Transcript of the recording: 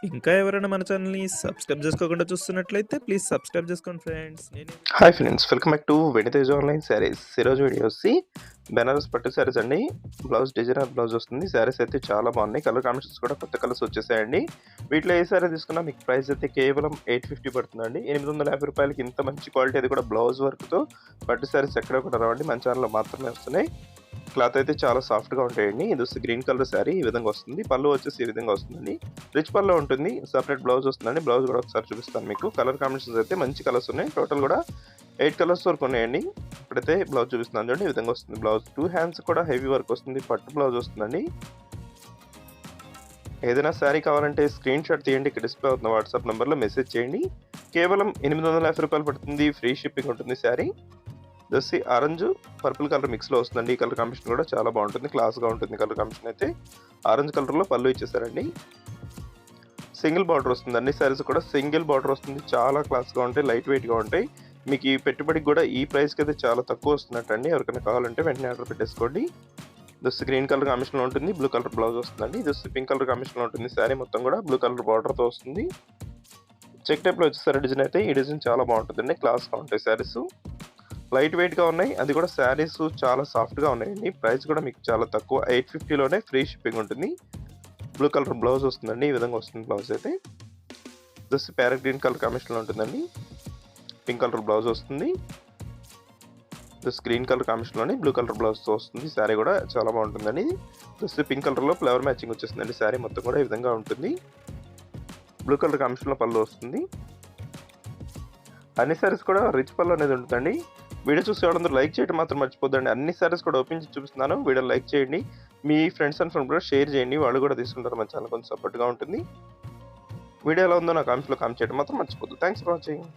ఇంకా ఎవరైనా మన ఛానల్‌ని సబ్స్క్రైబ్ చేసుకోకుండా చూస్తున్నట్లయితే ప్లీజ్ సబ్స్క్రైబ్ చేసుకోండి friends. Hi friends, welcome back to వెనితేజ్ online saris. ఈరోజు వీడియో వచ్చి బెనారస్ పట్టు శారీస్ అండి. బ్లౌజ్ డిజైనర్ బ్లౌజ్ వస్తుంది. శారీస్ అయితే చాలా బాగున్నాయి. కలర్ కాంబినేషన్స్ కూడా కొత్త కలర్స్ వచ్చేసాయండి. వీటిలో ఏ శారీ తీసుకున్నా మీకు ప్రైస్ అయితే కేవలం 850 పడుతుందండి. 850 రూపాయలకి ఇంత మంచి క్వాలిటీ, అది కూడా బ్లౌజ్ వర్క్తో పట్టు శారీస్ ఎక్కడ కూడా రావండి. మన ఛానల్లో మాత్రమే వస్తున్నాయి. క్లాత్ అయితే చాలా సాఫ్ట్గా ఉంటాయండి. ఇది వచ్చి గ్రీన్ కలర్ శారీ ఈ విధంగా వస్తుంది. పళ్ళు వచ్చేసి ఈ విధంగా వస్తుందండి. రిచ్ పళ్ళు ఉంటుంది. సపరేట్ బ్లౌజ్ వస్తుందండి. బ్లౌజ్ కూడా ఒకసారి చూపిస్తాను మీకు. కలర్ కాంబినేషన్స్ అయితే మంచి కలర్స్ ఉన్నాయి. టోటల్ కూడా 8 కలర్స్ వరకు ఉన్నాయండి. ఇప్పుడైతే బ్లౌజ్ చూపిస్తున్నాను చూడండి. ఈ విధంగా వస్తుంది బ్లౌజ్. 2 హ్యాండ్స్ కూడా హెవీ వర్క్ వస్తుంది. పట్టు బ్లౌజ్ వస్తుందండి. ఏదైనా శారీ కావాలంటే స్క్రీన్ షాట్ తీయండి. ఇక్కడ డిస్ప్లే అవుతున్న వాట్సాప్ నెంబర్లో మెసేజ్ చేయండి. కేవలం 850 రూపాయలు పడుతుంది. ఫ్రీ షిప్పింగ్ ఉంటుంది sari. Just orange purple colour మిక్స్లో వస్తుందండి. ఈ కలర్ కాంబినేషన్ కూడా చాలా బాగుంటుంది. క్లాస్గా ఉంటుంది కలర్ కాంబినేషన్ అయితే. ఆరెంజ్ కలర్లో పళ్ళు ఇచ్చేసారండి. సింగిల్ బార్డర్ వస్తుంది. అన్ని శారీస్ కూడా సింగిల్ బార్డర్ వస్తుంది. చాలా క్లాస్గా ఉంటాయి, లైట్ వెయిట్గా ఉంటాయి. మీకు ఈ పెట్టుబడికి కూడా ఈ ప్రైస్కి అయితే చాలా తక్కువ వస్తున్నట్టండి. ఎవరికైనా కావాలంటే వెంటనే ఆర్డర్ పెట్టేసుకోండి. జస్ట్ గ్రీన్ కలర్ కాంబినేషన్లో ఉంటుంది. బ్లూ కలర్ బ్లౌజ్ వస్తుందండి. జస్ట్ పింక్ కలర్ కాంబినేషన్లో ఉంటుంది. శారీ మొత్తం కూడా బ్లూ కలర్ బార్డర్తో వస్తుంది. చెక్ టైప్లో వచ్చేసరి డిజైన్ అయితే ఈ డిజైన్ చాలా బాగుంటుందండి. క్లాస్గా ఉంటాయి శారీస్. లైట్ వెయిట్గా ఉన్నాయి. అది కూడా శారీస్ చాలా సాఫ్ట్గా ఉన్నాయండి. ప్రైస్ కూడా మీకు చాలా తక్కువ. 850లోనే ఫ్రీ షిప్పింగ్ ఉంటుంది. బ్లూ కలర్ బ్లౌజ్ వస్తుందండి. ఈ విధంగా వస్తుంది బ్లౌజ్ అయితే. జస్ట్ ప్యారెట్ గ్రీన్ కలర్ కాంబినేషన్లో ఉంటుందండి. పింక్ కలర్ బ్లౌజ్ వస్తుంది. జస్ట్ గ్రీన్ కలర్ కాంబినేషన్లోని బ్లూ కలర్ బ్లౌజ్తో వస్తుంది. శారీ కూడా చాలా బాగుంటుందండి. జస్ట్ పింక్ కలర్లో ఫ్లవర్ మ్యాచింగ్ వచ్చేస్తుందండి. శారీ మొత్తం కూడా ఈ విధంగా ఉంటుంది. బ్లూ కలర్ కాంబినేషన్లో పళ్ళు వస్తుంది. అన్ని శారీస్ కూడా రిచ్ పళ్ళు అనేది ఉంటుందండి. వీడియో చూసి ఎవరందరూ లైక్ చేయడం మాత్రం మర్చిపోద్దండి. అన్ని శారీస్ కూడా ఓపెన్ చేసి చూపిస్తున్నాను. వీడియో లైక్ చేయండి. మీ ఫ్రెండ్స్ అండ్ ఫ్రెండ్స్ కూడా షేర్ చేయండి. వాళ్ళు కూడా తీసుకుంటారు. మన ఛానల్ కొంచెం సపోర్ట్గా ఉంటుంది. వీడియో ఎలా ఉందో నా కామెంట్స్లో కామెంట్ చేయడం మాత్రం మర్చిపోద్దు. Thanks for watching.